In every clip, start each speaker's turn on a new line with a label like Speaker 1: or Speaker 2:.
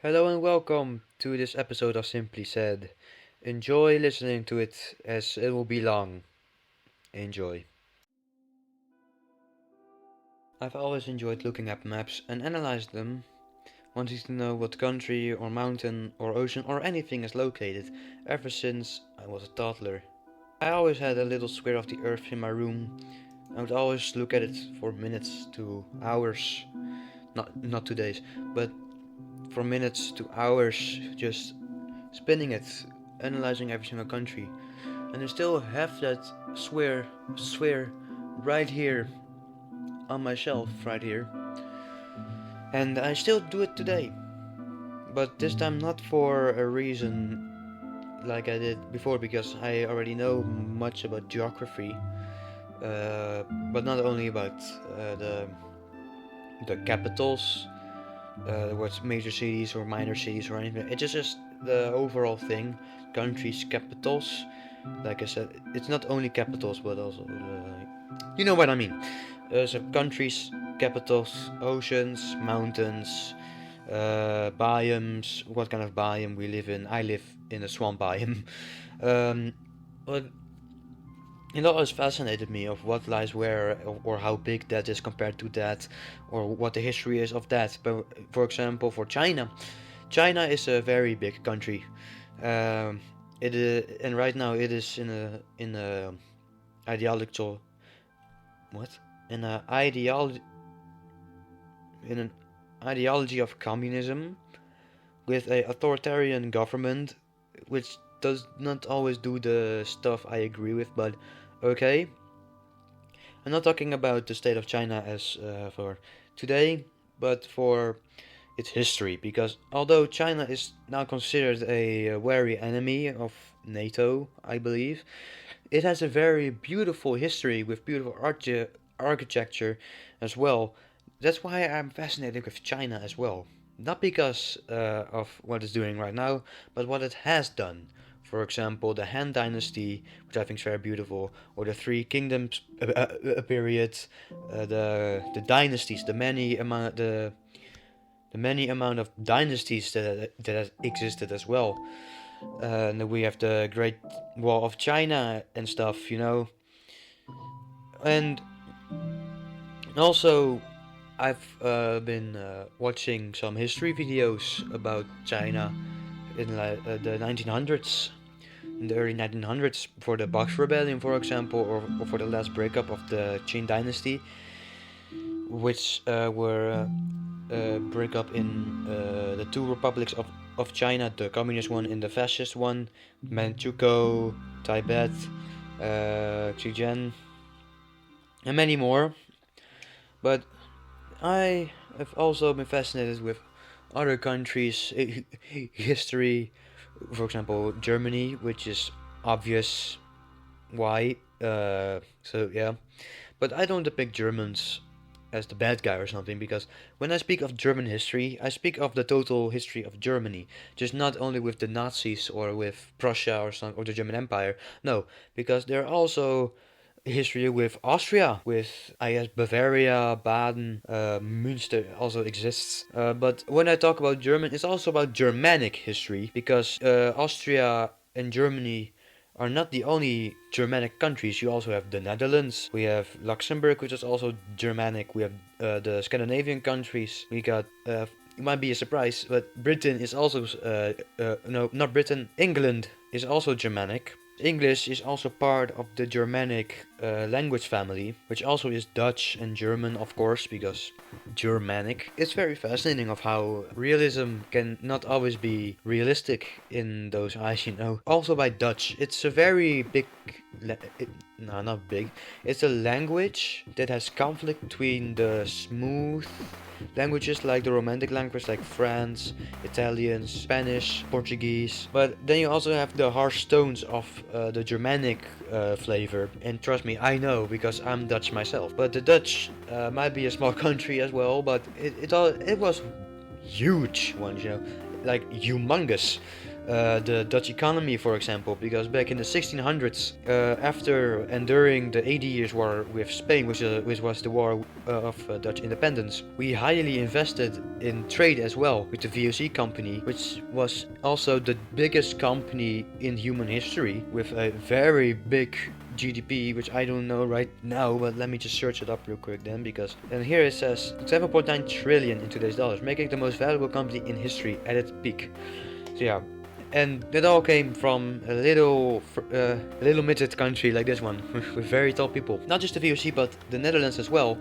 Speaker 1: Hello and welcome to this episode of Simply Said. Enjoy listening to it as it will be long. Enjoy. I've always enjoyed looking at maps and analyze them, wanting to know what country or mountain or ocean or anything is located ever since I was a toddler. I always had a little square of the earth in my room. I would always look at it for minutes to hours. Not 2 days, but for minutes to hours, just spinning it, analyzing every single country. And I still have that sphere right here on my shelf, right here. And I still do it today. But this time not for a reason like I did before, because I already know much about geography. But not only about the capitals, what's major cities or minor cities or anything. It's just the overall thing. Countries, capitals. Like I said, it's not only capitals, but also you know what I mean. So countries, capitals, oceans, mountains, biomes. What kind of biome we live in? I live in a swamp biome. But it always fascinated me of what lies where, or how big that is compared to that, or what the history is of that. But for example, for China, China is a very big country. It is, and right now it is in a ideological what in a ideology in an ideology of communism with a authoritarian government, which does not always do the stuff I agree with, but okay. I'm not talking about the state of China as for today, but for its history, because although China is now considered a wary enemy of NATO, I believe, it has a very beautiful history with beautiful architecture as well. That's why I'm fascinated with China as well. Not because of what it's doing right now, but what it has done. For example, the Han Dynasty, which I think is very beautiful, or the Three Kingdoms period, the dynasties, the many amount of dynasties that existed as well. And we have the Great Wall of China and stuff, you know. And also, I've been watching some history videos about China in the 1900s, in the early 1900s, for the Box Rebellion, for example, or for the last breakup of the Qing Dynasty, which were break up in the two republics of China, the communist one and the fascist one, Manchukuo, Tibet, Xinjiang, and many more. But I have also been fascinated with other countries' history, for example, Germany, which is obvious why. So yeah, but I don't depict Germans as the bad guy or something, because when I speak of German history, I speak of the total history of Germany, just not only with the Nazis or with Prussia or the German Empire. No, because there are also history with Austria, with I guess Bavaria, Baden, Münster also exists. But when I talk about German, it's also about Germanic history, because Austria and Germany are not the only Germanic countries. You also have the Netherlands, we have Luxembourg, which is also Germanic, we have the Scandinavian countries, we got it might be a surprise, but Britain is also no, not Britain, England is also Germanic. English is also part of the Germanic language family, which also is Dutch and German, of course, because Germanic. It's very fascinating of how realism can not always be realistic in those eyes, you know. Also by Dutch, it's a very big, no, not big. It's a language that has conflict between the smooth languages like the romantic language like France, Italian, Spanish, Portuguese. But then you also have the harsh tones of the Germanic flavor. And trust me, I know because I'm Dutch myself. But the Dutch might be a small country as well, but it was huge ones, you know, like humongous. the Dutch economy, for example, because back in the 1600s, after enduring the 80 Years' War with Spain, which was the war of Dutch independence, we highly invested in trade as well with the VOC company, which was also the biggest company in human history with a very big GDP, which I don't know right now, but let me just search it up real quick then, because and here it says 7.9 trillion in today's dollars, making it the most valuable company in history at its peak. So yeah, and that all came from a little midget country like this one, with very tall people. Not just the VOC, but the Netherlands as well.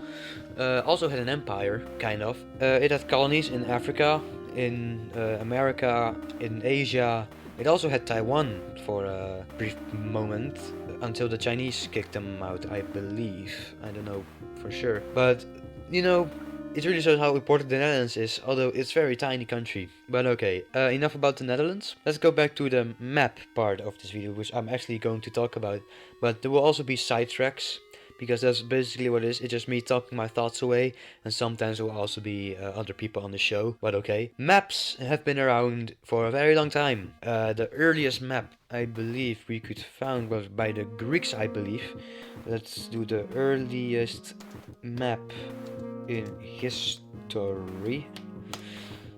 Speaker 1: Also had an empire, kind of. It had colonies in Africa, in America, in Asia. It also had Taiwan for a brief moment, until the Chinese kicked them out, I believe. I don't know for sure. But, you know, it really shows how important the Netherlands is, although it's a very tiny country. But okay, enough about the Netherlands. Let's go back to the map part of this video, which I'm actually going to talk about. But there will also be sidetracks, because that's basically what it is. It's just me talking my thoughts away, and sometimes there will also be other people on the show, but okay. Maps have been around for a very long time. The earliest map I believe we could find was by the Greeks, I believe. Let's do the earliest map in history.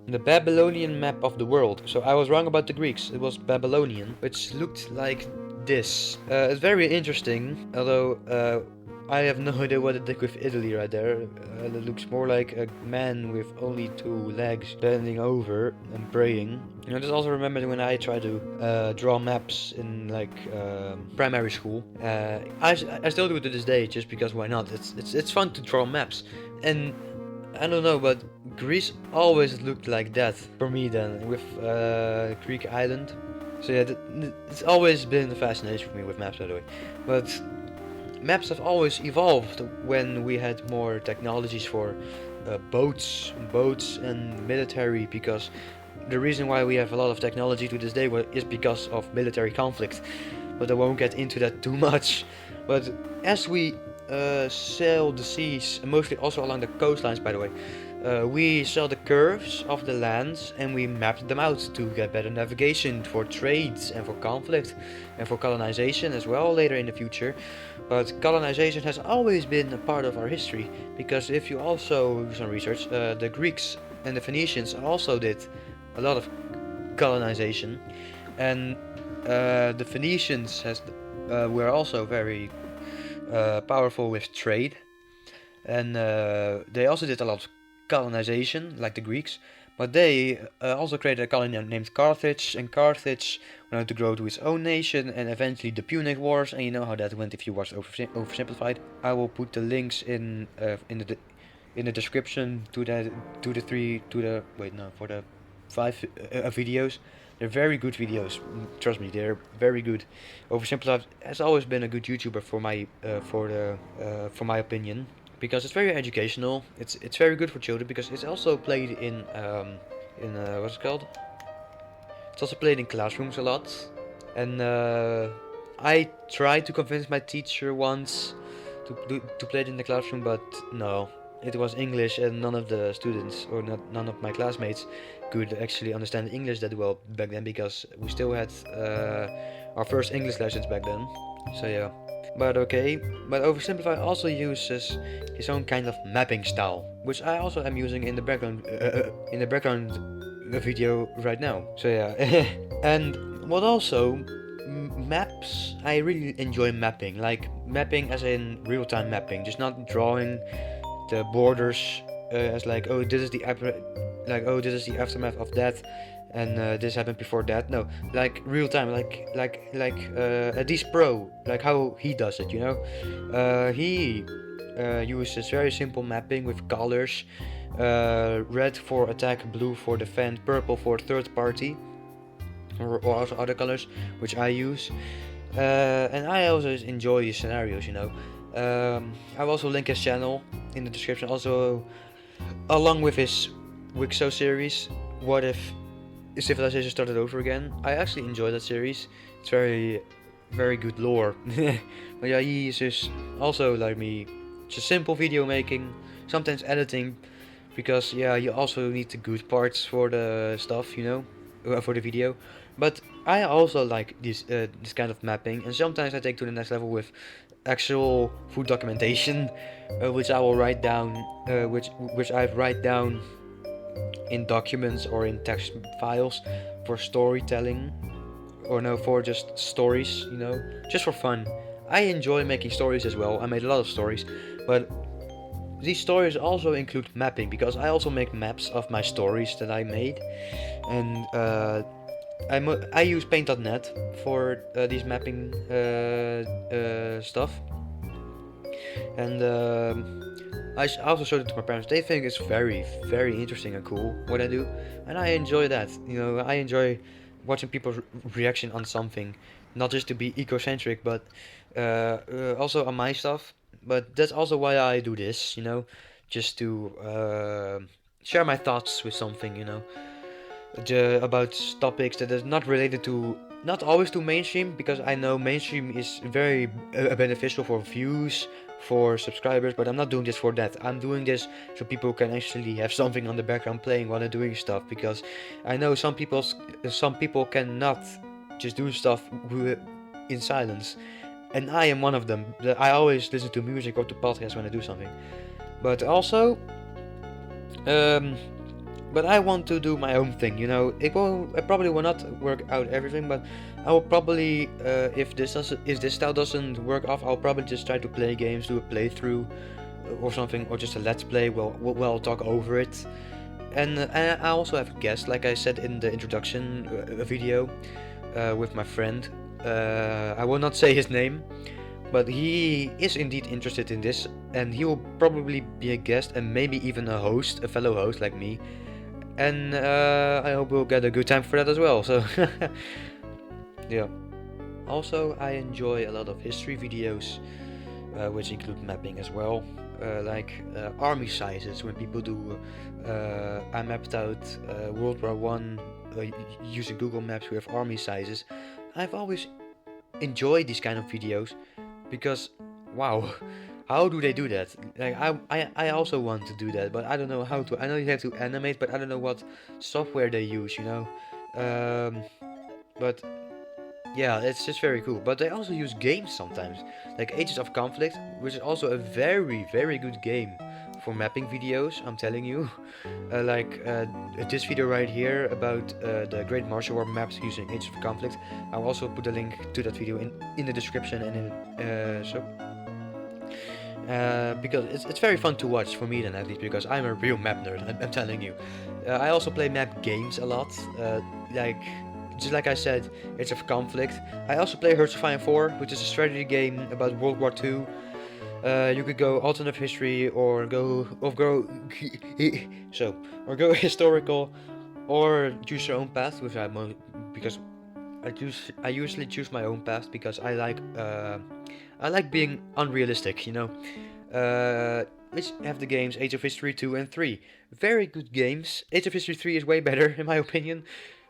Speaker 1: The Babylonian map of the world. So I was wrong about the Greeks. It was Babylonian, which looked like this. It's very interesting, although I have no idea what it did with Italy right there. It looks more like a man with only 2 legs bending over and praying. I just also remember when I tried to draw maps in like primary school. I still do it to this day, just because why not? It's fun to draw maps, and I don't know, but Greece always looked like that for me then, with Greek island. So yeah, it's always been a fascination for me with maps, by the way. But maps have always evolved when we had more technologies for boats and military, because the reason why we have a lot of technology to this day is because of military conflict. But I won't get into that too much. But as we sail the seas, mostly also along the coastlines, by the way, we saw the curves of the lands and we mapped them out to get better navigation for trades and for conflict and for colonization as well later in the future. But colonization has always been a part of our history, because if you also do some research, the Greeks and the Phoenicians also did a lot of colonization, and the Phoenicians were also very powerful with trade, and they also did a lot of colonization like the Greeks, but they also created a colony named Carthage, and Carthage went on to grow to its own nation, and eventually the Punic Wars, and you know how that went if you watched Oversimplified. I will put the links in the description for the 5 videos. They're very good videos, trust me, they're very good. Oversimplified has always been a good YouTuber for my opinion, because it's very educational. It's very good for children, because it's also played in what's it called? It's also played in classrooms a lot. And I tried to convince my teacher once to play it in the classroom, but no. It was English, and none of the students, or none of my classmates, could actually understand English that well back then, because we still had our first English lessons back then. So yeah. But okay, but Oversimplified also uses his own kind of mapping style, which I also am using in the background video right now. So yeah. And what also, maps, I really enjoy mapping, like mapping as in real-time mapping, just not drawing the borders as like, oh, this is the aftermath of that, and this happened before that. No, like real time, like a D's Pro, like how he does it, you know. He uses very simple mapping with colors, red for attack, blue for defend, purple for third party, or also other colors which I use, and I also enjoy these scenarios, you know. I will also link his channel in the description, also along with his Wixo series, What If Civilization Started Over Again. I actually enjoy that series. It's very, very good lore. But yeah, he is just also like me, just simple video making, sometimes editing, because yeah, you also need the good parts for the stuff, you know. for the video. But I also like this kind of mapping, and sometimes I take to the next level with actual food documentation, which I will write down, which I write down in documents or in text files for storytelling, or no, for just stories, just for fun. I enjoy making stories as well. I made a lot of stories, but these stories also include mapping, because I also make maps of my stories that I made, and I use paint.net for these mapping stuff, and I also showed it to my parents. They think it's very, very interesting and cool what I do, and I enjoy that. I enjoy watching people's reaction on something, not just to be ecocentric, but also on my stuff. But that's also why I do this, just to share my thoughts with something, about topics that is not related to, not always to mainstream, because I know mainstream is very beneficial for views, for subscribers, but I'm not doing this for that. I'm doing this so people can actually have something on the background playing while they're doing stuff, because I know some people cannot just do stuff in silence, and I am one of them. I always listen to music or to podcasts when I do something, but also but I want to do my own thing, I probably will not work out everything, but I will probably, if this style doesn't work off, I'll probably just try to play games, do a playthrough or something, or just a let's play. We'll talk over it. And I also have a guest, like I said in the introduction video, with my friend. I will not say his name, but he is indeed interested in this, and he will probably be a guest and maybe even a fellow host like me. And I hope we'll get a good time for that as well. So yeah. Also, I enjoy a lot of history videos, which include mapping as well, like army sizes. When people do, I mapped out World War One using Google Maps with army sizes. I've always enjoyed these kind of videos, because wow, how do they do that? Like I also want to do that, but I don't know how to. I know you have to animate, but I don't know what software they use, but yeah, it's just very cool. But they also use games sometimes, like Ages of Conflict, which is also a very, very good game for mapping videos, I'm telling you. Like this video right here about the Great Martial War maps using Ages of Conflict. I'll also put a link to that video in the description, and because it's very fun to watch, for me then at least, because I'm a real map nerd, I'm telling you. I also play map games a lot, just like I said, Age of Conflict. I also play Hearts of Iron 4, which is a strategy game about World War II. You could go alternative history, or go historical, or choose your own path, because I usually choose my own path, because I like being unrealistic, which have the games Age of History 2 and 3. Very good games. Age of History 3 is way better, in my opinion.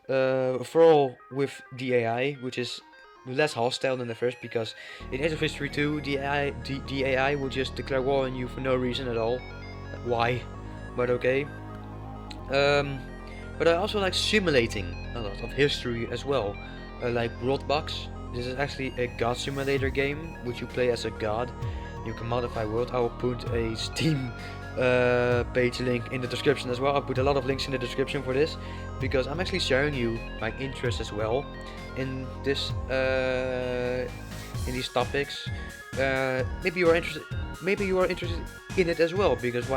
Speaker 1: For all with the AI, which is less hostile than the first, because in Age of History 2, the AI will just declare war on you for no reason at all. Why? But okay. But I also like simulating a lot of history as well, like Worldbox. This is actually a god simulator game, which you play as a god. You can modify world. I will put a Steam page link in the description as well. I'll put a lot of links in the description for this, because I'm actually sharing you my interest as well in this in these topics. Maybe you are interested in it as well, because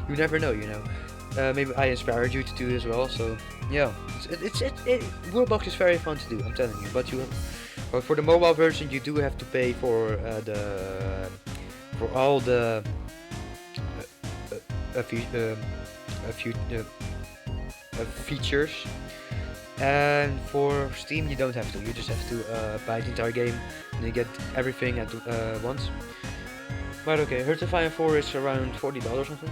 Speaker 1: you never know, maybe I inspired you to do it as well. So yeah, Worldbox is very fun to do, I'm telling you. But for the mobile version, you do have to pay for all the features, and for Steam you don't have to. You just have to buy the entire game, and you get everything at once. But okay, Hearts of Iron 4 is around $40 or something.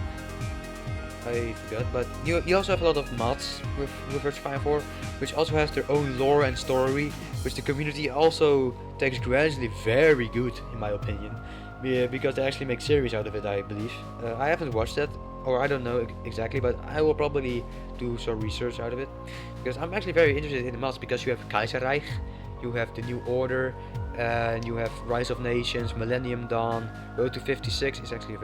Speaker 1: I forgot, but you also have a lot of mods with Hearts of Iron 4, which also has their own lore and story, which the community also takes gradually very good, in my opinion. Yeah, because they actually make series out of it, I believe. I haven't watched that, or I don't know exactly, but I will probably do some research out of it, because I'm actually very interested in the mods, because you have Kaiserreich, you have the New Order, and you have Rise of Nations, Millennium Dawn. Road to 56 is actually a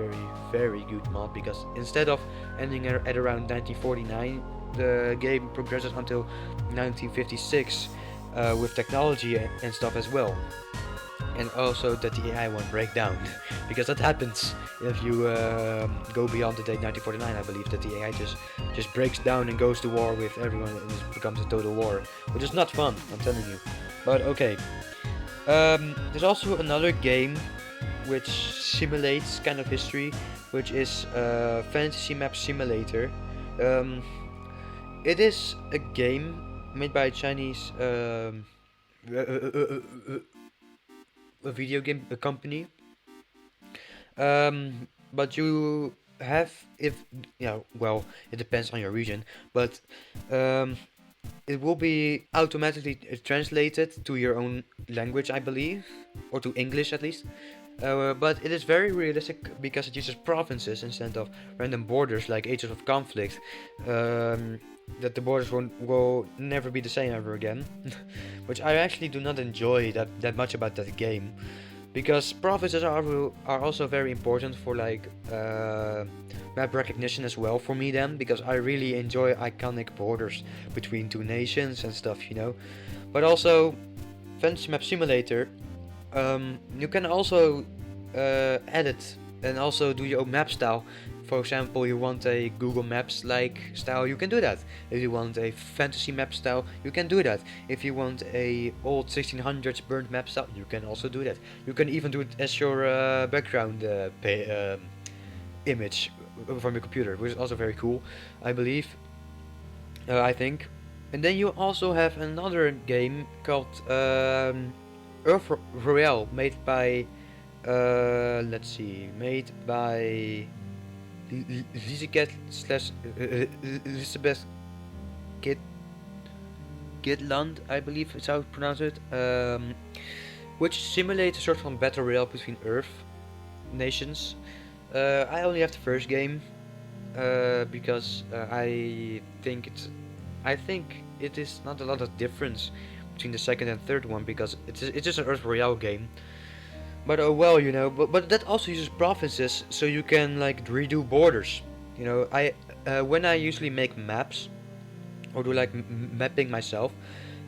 Speaker 1: very good mod, because instead of ending at around 1949, the game progresses until 1956 with technology and stuff as well. And also that the AI won't break down, because that happens if you go beyond the date 1949. I believe that the AI just breaks down and goes to war with everyone, and it becomes a total war, which is not fun, I'm telling you. But okay, there's also another game which simulates kind of history, which is Fantasy Map Simulator. It is a game made by a Chinese a video game company, but you have, if well, it depends on your region, but it will be automatically translated to your own language, I believe, or to English at least. But it is very realistic, because it uses provinces instead of random borders like Ages of Conflict. That the borders will never be the same ever again, which I actually do not enjoy that much about that game, because provinces are also very important for like map recognition as well for me then, because I really enjoy iconic borders between two nations and stuff, you know. But also Fantasy Map Simulator, you can also edit and also do your own map style. For example, you want a Google Maps like style, you can do that. If you want a fantasy map style, you can do that. If you want a old 1600s burnt map style, you can also do that. You can even do it as your background image from your computer, which is also very cool, I believe. I think. And then you also have another game called Earth Royale, made by let's see, made by Elizabeth Gidland, I believe is how you pronounce it, which simulates a sort of battle royale between Earth nations. I only have the first game, because I think it is not a lot of difference between the second and third one, because it's just an Earth Royale game. But oh well, you know, but that also uses provinces, so you can like redo borders. You know, when I usually make maps or do like mapping myself,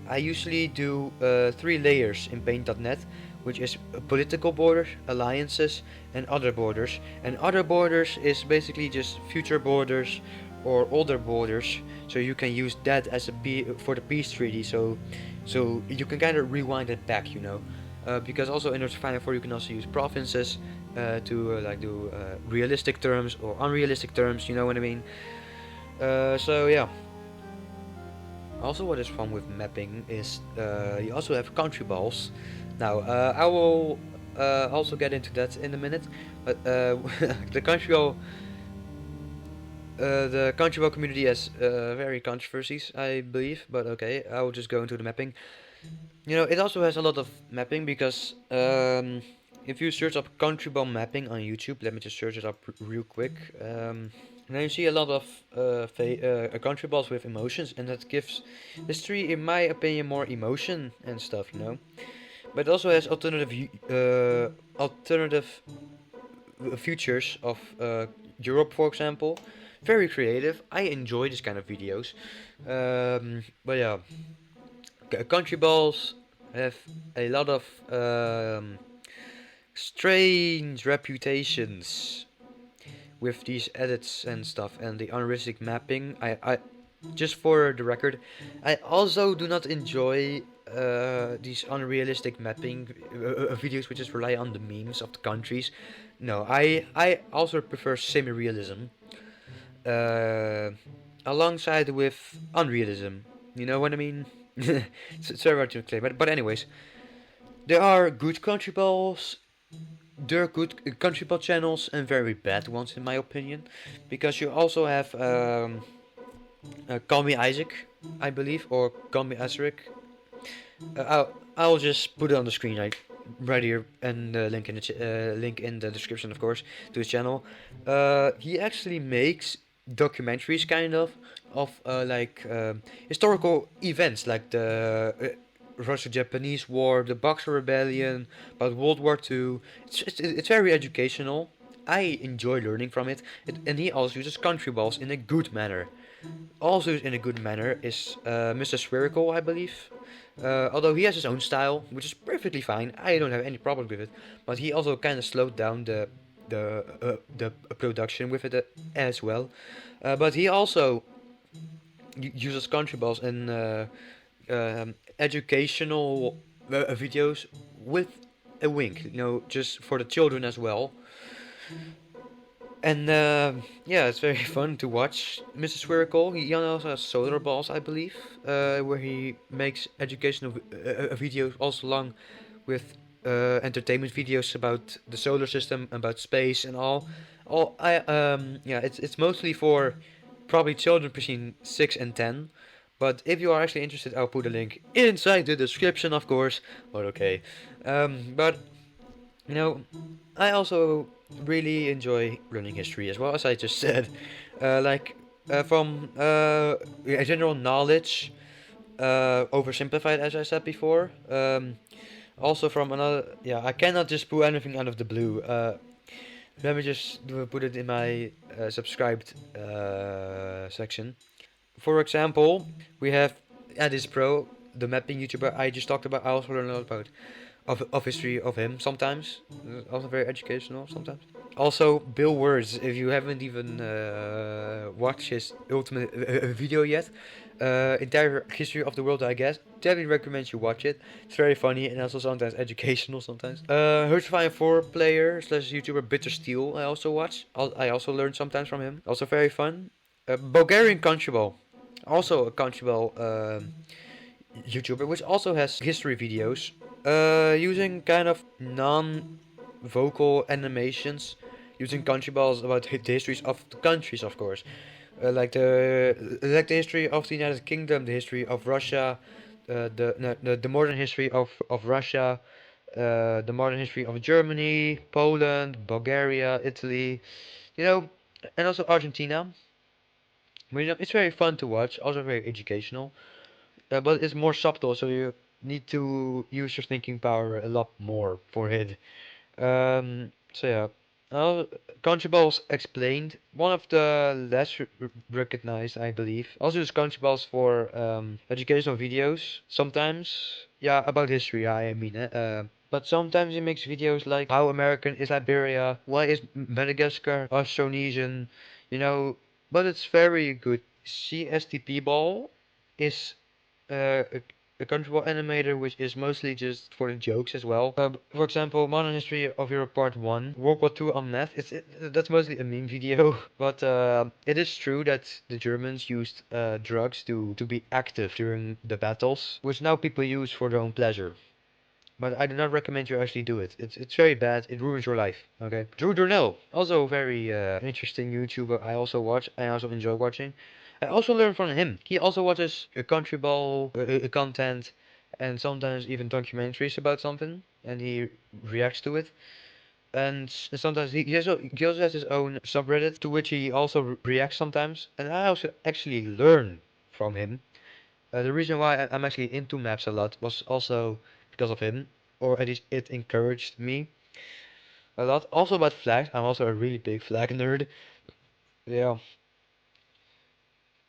Speaker 1: I usually do 3 layers in Paint.net, which is political borders, alliances, and other borders. And other borders is basically just future borders or older borders, so you can use that as for the peace treaty. So you can kind of rewind it back, you know. Because also in Earth Final 4 you can also use provinces to like do realistic terms or unrealistic terms, you know what I mean. So yeah. Also, what is fun with mapping is you also have country balls. Now I will also get into that in a minute, but the country ball community has very controversies, I believe. But okay, I will just go into the mapping. You know, it also has a lot of mapping, because if you search up country ball mapping on YouTube, let me just search it up real quick, and then you see a lot of country balls with emotions, and that gives history, in my opinion, more emotion and stuff, you know. But it also has alternative futures of Europe, for example. Very creative. I enjoy this kind of videos. But yeah. Country balls have a lot of strange reputations with these edits and stuff, and the unrealistic mapping. I just for the record, I also do not enjoy these unrealistic mapping videos which just rely on the memes of the countries. No, I also prefer semi-realism alongside with unrealism. You know what I mean? It's very hard to explain, but anyways, there are good country balls, there are good country ball channels, and very bad ones in my opinion, because you also have Call Me Isaac, I believe, or Call Me Azaric. I'll just put it on the screen right right here, and link in the description, of course, to his channel. He actually makes documentaries, kind of like historical events, like the Russo-Japanese War, the Boxer Rebellion, about World War II. It's very educational. I enjoy learning from and he also uses country balls in a good manner. Also in a good manner is Mr. Spherical, I believe. Although he has his own style, which is perfectly fine. I don't have any problem with it. But he also kind of slowed down the production with it as well. But he also uses country balls in educational videos with a wink, just for the children as well. And yeah, it's very fun to watch Mr. Spherical. He also has solar balls, I believe, where he makes educational videos also along with entertainment videos about the solar system, about space, and all. Yeah, it's mostly for probably children between 6 and 10. But if you are actually interested, I'll put a link inside the description, of course. But okay, but you know, I also really enjoy learning history as well, as I just said. Like from general knowledge, oversimplified as I said before. Also from another, yeah, I cannot just pull anything out of the blue. Let me just put it in my subscribed section. For example, we have Adis Pro, the mapping YouTuber I just talked about. I also learn a lot about of history of him sometimes. Also very educational sometimes. Also, Bill Words, if you haven't even watched his ultimate video yet, entire history of the world, I guess, definitely recommend you watch it. It's very funny and also sometimes educational sometimes. Hearthfire 4 player slash YouTuber Bitter Steel, I also watch. I also learn sometimes from him. Also very fun. Bulgarian Contribal, also a Contribal YouTuber, which also has history videos, using kind of non-vocal animations, using country balls about the histories of the countries, of course, like the history of the United Kingdom, the history of Russia, the no, the modern history of Russia, the modern history of Germany, Poland, Bulgaria, Italy, you know, and also Argentina. It's very fun to watch, also very educational. But it's more subtle, so you need to use your thinking power a lot more for it. So yeah. Conchaballs explained, one of the less recognized, I believe. Also use Conchaballs for educational videos, sometimes. Yeah, about history, I mean. But sometimes he makes videos like how American is Liberia, why is Madagascar Austronesian, you know. But it's very good. CSTP Ball is a, a controversial animator which is mostly just for the jokes as well. For example, Modern History of Europe Part 1, World War II on Math, that's mostly a meme video. But it is true that the Germans used drugs to be active during the battles, which now people use for their own pleasure. But I do not recommend you actually do it. It's very bad. It ruins your life. Okay. Drew Dornell, also very interesting YouTuber. I also watch. I also enjoy watching. I also learn from him. He also watches country ball content, and sometimes even documentaries about something, and he reacts to it. And sometimes he also has his own subreddit to which he also reacts sometimes. And I also actually learn from him. The reason why I'm actually into maps a lot was also because of him, or at least it encouraged me a lot. Also about flags, I'm also a really big flag nerd. Yeah,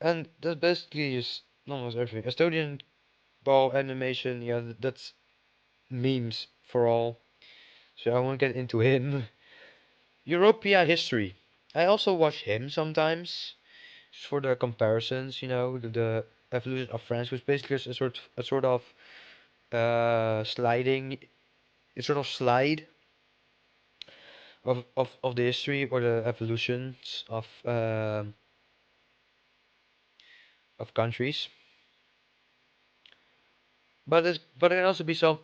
Speaker 1: and that's basically just almost everything. Estonian ball animation, yeah, that's memes for all. So I won't get into him. Europea history. I also watch him sometimes, just for the comparisons, the evolution of France, which basically is a sort of sliding, it's sort of slide of the history or the evolutions of countries. But it can also be so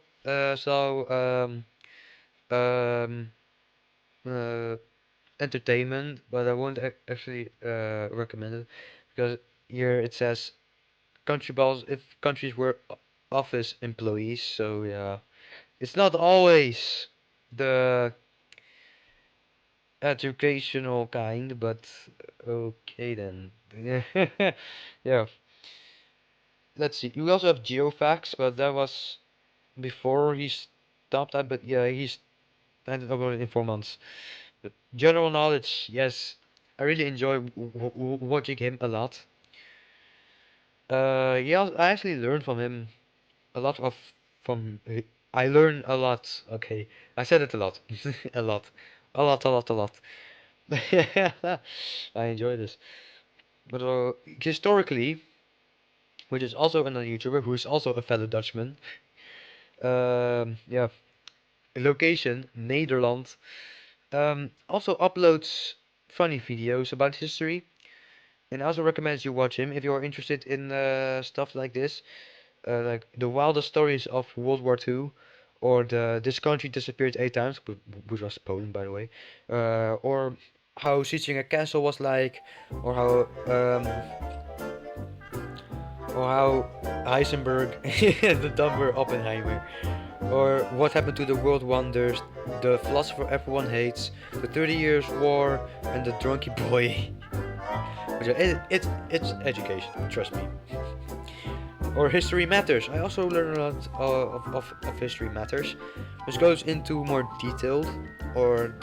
Speaker 1: um, uh, entertainment. But I won't actually recommend it because here it says country balls if countries were office employees. So yeah, It's not always the educational kind, but okay then. Yeah. Let's see. We also have geofacts, but that was before he stopped that. But yeah, he's handed over in 4 months. But general knowledge, yes, I really enjoy watching him a lot. Yeah, I actually learned from him a lot of from. I learn a lot. Okay, I said it a lot, a lot, a lot. I enjoy this. But historically, which is also another YouTuber who is also a fellow Dutchman. Yeah, location Nederland. Also uploads funny videos about history, and I also recommend you watch him if you are interested in stuff like this, like the wildest stories of World War II, or the this country disappeared 8 times, which was Poland, by the way, or how sieging a castle was like, or how Heisenberg the dumber Oppenheimer, or what happened to the world wonders, the philosopher everyone hates, the 30 Years War, and the drunky boy. It's education, trust me. Or history matters. I also learn a lot of history matters, which goes into more detailed or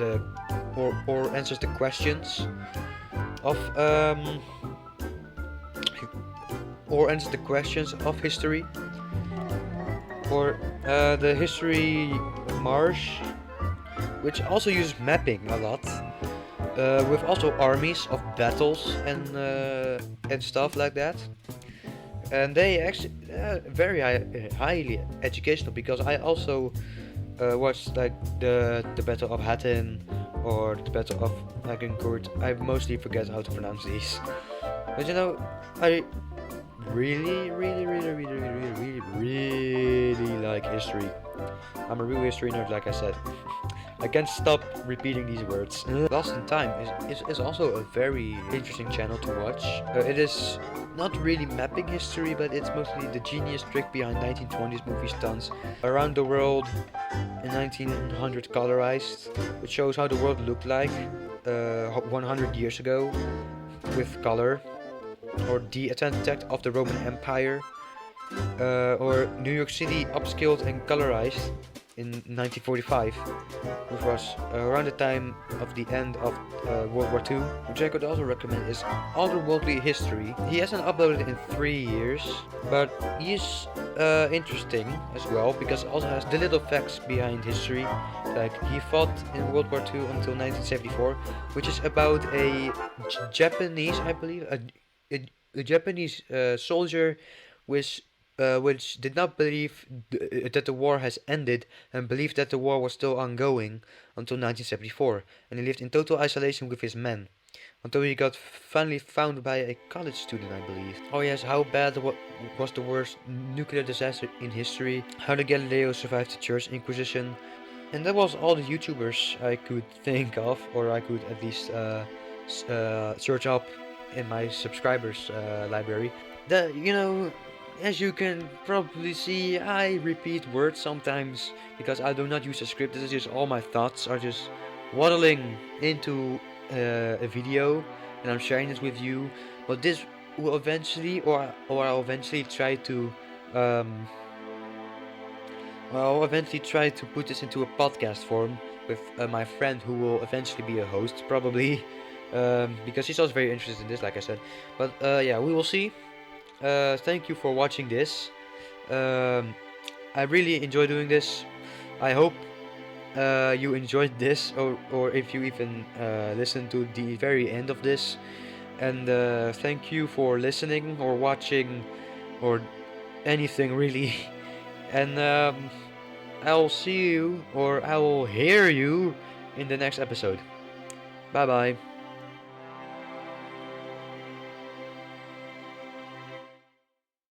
Speaker 1: answers the questions of or answers the questions of history, or the history marsh, which also uses mapping a lot, with also armies of battles and stuff like that. And they actually very highly educational, because I also watched like the Battle of Hattin or the Battle of Agincourt. I mostly forget how to pronounce these, but you know, I really like history. I'm a real history nerd, like I said. I can't stop repeating these words. Lost in Time is also a very interesting channel to watch. It is not really mapping history, but it's mostly the genius trick behind 1920s movie stunts around the world in 1900 colorized, which shows how the world looked like 100 years ago with color, or the attack of the Roman Empire, or New York City upscaled and colorized in 1945, which was around the time of the end of World War II, which I could also recommend, is Otherworldly History. He hasn't uploaded in 3 years, but he's interesting as well, because it also has the little facts behind history. Like, he fought in World War II until 1974, which is about a Japanese, I believe, a Japanese soldier which did not believe that the war has ended, and believed that the war was still ongoing until 1974, and he lived in total isolation with his men until he got finally found by a college student, I believe. Oh yes, how bad was the worst nuclear disaster in history, how the Galileo survived the Church Inquisition, and that was all the YouTubers I could think of, or I could at least search up in my subscribers library. As you can probably see, I repeat words sometimes because I do not use a script. This is just all my thoughts are just waddling into a video, and I'm sharing this with you. But this will eventually, or I'll eventually try to, I'll eventually try to put this into a podcast form with my friend, who will eventually be a host, probably, because he's also very interested in this, like I said. But yeah, we will see. Thank you for watching this. I really enjoy doing this. I hope you enjoyed this, or if you even listened to the very end of this. And thank you for listening or watching or anything really. And I'll see you, or I will hear you in the next episode. Bye bye.